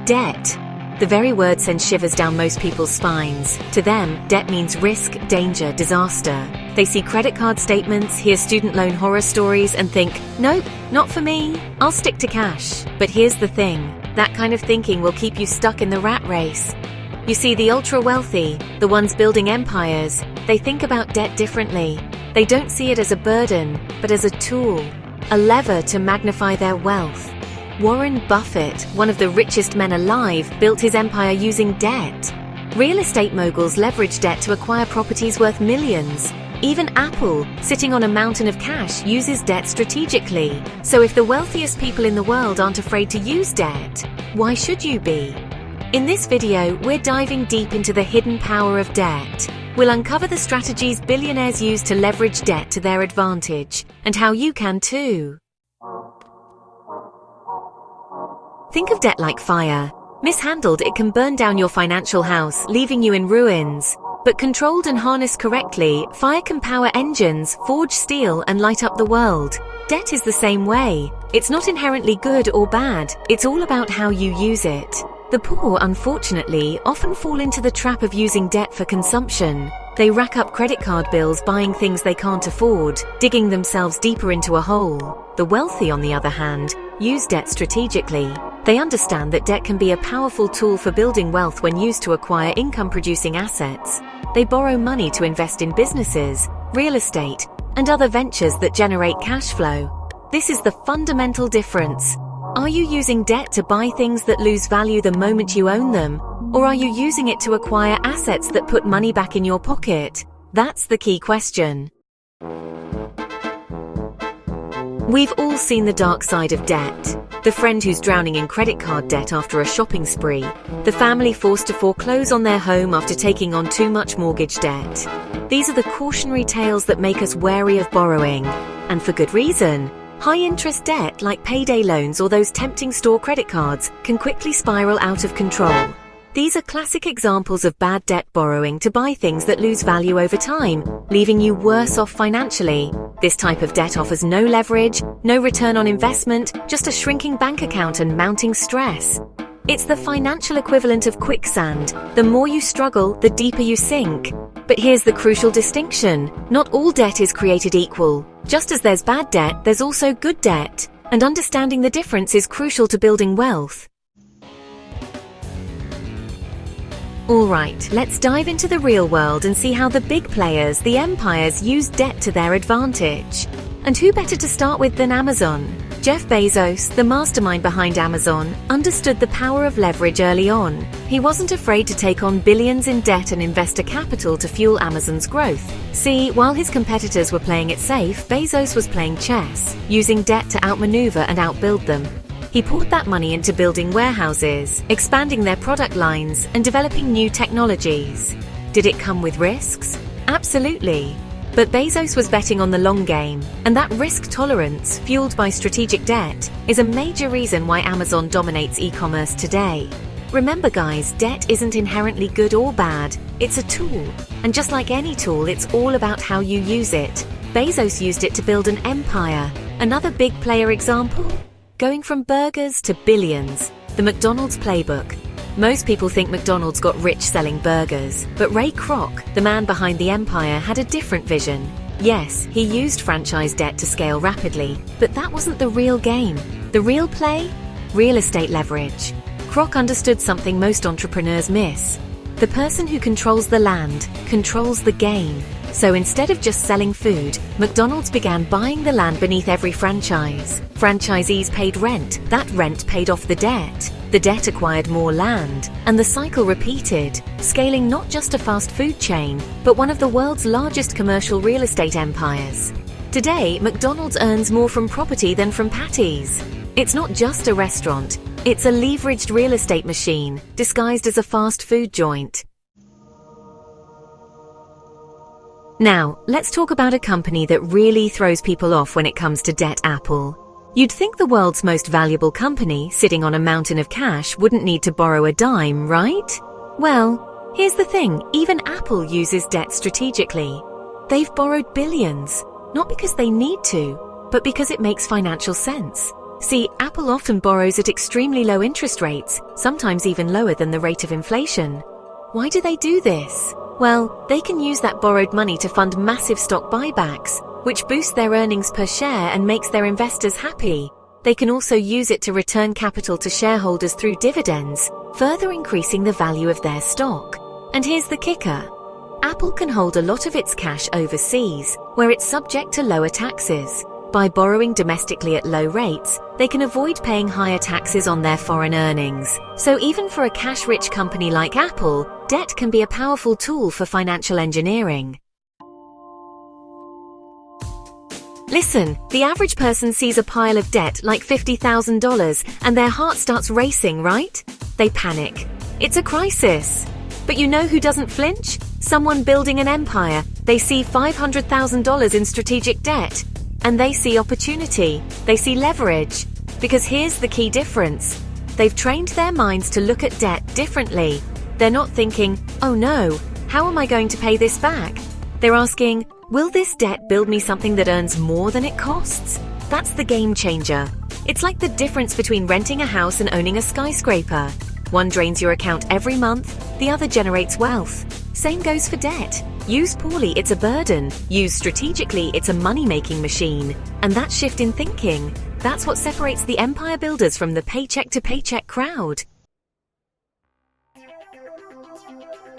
Debt. The very word sends shivers down most people's spines. To them, debt means risk, danger, disaster. They see credit card statements, hear student loan horror stories, and think, nope, not for me. I'll stick to cash. But here's the thing. That kind of thinking will keep you stuck in the rat race. You see, the ultra-wealthy, the ones building empires, they think about debt differently. They don't see it as a burden, but as a tool, a lever to magnify their wealth. Warren Buffett, one of the richest men alive, built his empire using debt. Real estate moguls leverage debt to acquire properties worth millions. Even Apple, sitting on a mountain of cash, uses debt strategically. So if the wealthiest people in the world aren't afraid to use debt, why should you be? In this video, we're diving deep into the hidden power of debt. We'll uncover the strategies billionaires use to leverage debt to their advantage, and how you can too. Think of debt like fire. Mishandled, it can burn down your financial house, leaving you in ruins. But controlled and harnessed correctly, fire can power engines, forge steel, and light up the world. Debt is the same way. It's not inherently good or bad. It's all about how you use it. The poor, unfortunately, often fall into the trap of using debt for consumption. They rack up credit card bills buying things they can't afford, digging themselves deeper into a hole. The wealthy, on the other hand, use debt strategically. They understand that debt can be a powerful tool for building wealth when used to acquire income-producing assets. They borrow money to invest in businesses, real estate, and other ventures that generate cash flow. This is the fundamental difference. Are you using debt to buy things that lose value the moment you own them? Or are you using it to acquire assets that put money back in your pocket? That's the key question. We've all seen the dark side of debt. The friend who's drowning in credit card debt after a shopping spree. The family forced to foreclose on their home after taking on too much mortgage debt. These are the cautionary tales that make us wary of borrowing. And for good reason. High-interest debt like payday loans or those tempting store credit cards can quickly spiral out of control. These are classic examples of bad debt borrowing to buy things that lose value over time, leaving you worse off financially. This type of debt offers no leverage, no return on investment, just a shrinking bank account and mounting stress. It's the financial equivalent of quicksand. The more you struggle, the deeper you sink. But here's the crucial distinction. Not all debt is created equal. Just as there's bad debt, there's also good debt. And understanding the difference is crucial to building wealth. Alright, let's dive into the real world and see how the big players, the empires, use debt to their advantage. And who better to start with than Amazon? Jeff Bezos, the mastermind behind Amazon, understood the power of leverage early on. He wasn't afraid to take on billions in debt and investor capital to fuel Amazon's growth. See, while his competitors were playing it safe, Bezos was playing chess, using debt to outmaneuver and outbuild them. He poured that money into building warehouses, expanding their product lines, and developing new technologies. Did it come with risks? Absolutely. But Bezos was betting on the long game, and that risk tolerance, fueled by strategic debt, is a major reason why Amazon dominates e-commerce today. Remember guys, debt isn't inherently good or bad, it's a tool. And just like any tool, it's all about how you use it. Bezos used it to build an empire. Another big player example? Going from burgers to billions. The McDonald's playbook. Most people think McDonald's got rich selling burgers, but Ray Kroc, the man behind the empire, had a different vision. Yes, he used franchise debt to scale rapidly, but that wasn't the real game. The real play? Real estate leverage. Kroc understood something most entrepreneurs miss. The person who controls the land controls the game. So instead of just selling food, McDonald's began buying the land beneath every franchise. Franchisees paid rent. That rent paid off the debt. The debt acquired more land. And the cycle repeated, scaling not just a fast food chain, but one of the world's largest commercial real estate empires. Today, McDonald's earns more from property than from patties. It's not just a restaurant. It's a leveraged real estate machine, disguised as a fast food joint. Now, let's talk about a company that really throws people off when it comes to debt: Apple. You'd think the world's most valuable company, sitting on a mountain of cash, wouldn't need to borrow a dime, right? Well, here's the thing, even Apple uses debt strategically. They've borrowed billions, not because they need to, but because it makes financial sense. See, Apple often borrows at extremely low interest rates, sometimes even lower than the rate of inflation. Why do they do this? Well, they can use that borrowed money to fund massive stock buybacks, which boosts their earnings per share and makes their investors happy. They can also use it to return capital to shareholders through dividends, further increasing the value of their stock. And here's the kicker. Apple can hold a lot of its cash overseas, where it's subject to lower taxes. By borrowing domestically at low rates, they can avoid paying higher taxes on their foreign earnings. So even for a cash-rich company like Apple, debt can be a powerful tool for financial engineering. Listen, the average person sees a pile of debt like $50,000 and their heart starts racing, right? They panic. It's a crisis. But you know who doesn't flinch? Someone building an empire. They see $500,000 in strategic debt. And they see opportunity. They see leverage. Because here's the key difference. They've trained their minds to look at debt differently. They're not thinking, oh no, how am I going to pay this back? They're asking, will this debt build me something that earns more than it costs? That's the game changer. It's like the difference between renting a house and owning a skyscraper. One drains your account every month, the other generates wealth. Same goes for debt. Used poorly, it's a burden. Used strategically, it's a money-making machine. And that shift in thinking, that's what separates the empire builders from the paycheck-to-paycheck crowd.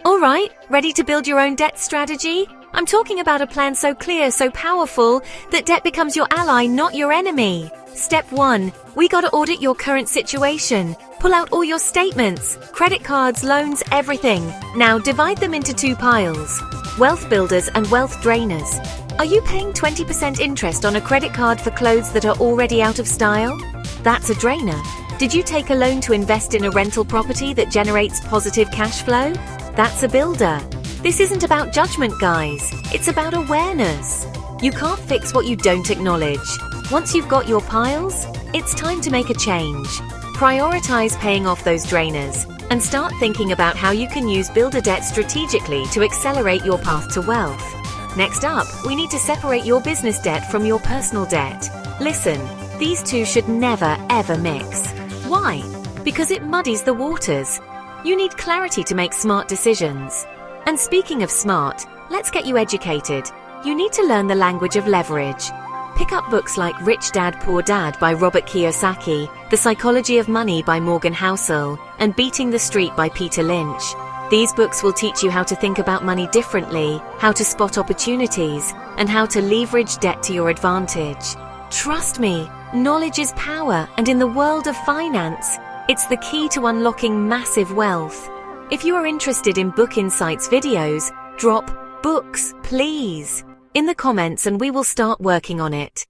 All right, ready to build your own debt strategy? I'm talking about a plan so clear, so powerful, that debt becomes your ally, not your enemy. Step 1. We gotta audit your current situation. Pull out all your statements, credit cards, loans, everything. Now divide them into 2 piles. Wealth builders and wealth drainers. Are you paying 20% interest on a credit card for clothes that are already out of style? That's a drainer. Did you take a loan to invest in a rental property that generates positive cash flow? That's a builder. This isn't about judgment, guys. It's about awareness. You can't fix what you don't acknowledge. Once you've got your piles, it's time to make a change. Prioritize paying off those drainers and start thinking about how you can use builder debt strategically to accelerate your path to wealth. Next up, we need to separate your business debt from your personal debt. Listen, these two should never ever mix. Why? Because it muddies the waters. You need clarity to make smart decisions. And speaking of smart, let's get you educated. You need to learn the language of leverage. Pick up books like Rich Dad, Poor Dad by Robert Kiyosaki, The Psychology of Money by Morgan Housel, and Beating the Street by Peter Lynch. These books will teach you how to think about money differently, how to spot opportunities, and how to leverage debt to your advantage. Trust me, knowledge is power, and in the world of finance, it's the key to unlocking massive wealth. If you are interested in Book Insights videos, drop books, please, in the comments and we will start working on it.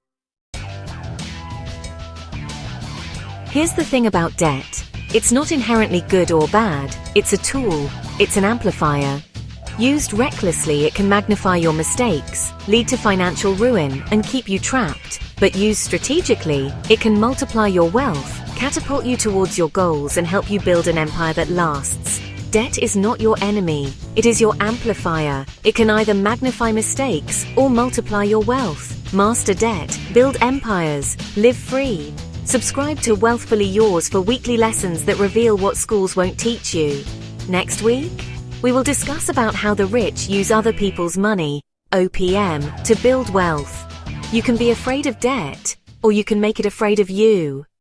Here's the thing about debt. It's not inherently good or bad. It's a tool. It's an amplifier. Used recklessly, it can magnify your mistakes, lead to financial ruin, and keep you trapped. But used strategically, it can multiply your wealth, catapult you towards your goals, and help you build an empire that lasts. Debt is not your enemy. It is your amplifier. It can either magnify mistakes or multiply your wealth. Master debt, build empires, live free. Subscribe to Wealthfully Yours for weekly lessons that reveal what schools won't teach you. Next week, we will discuss about how the rich use other people's money, OPM, to build wealth. You can be afraid of debt, or you can make it afraid of you.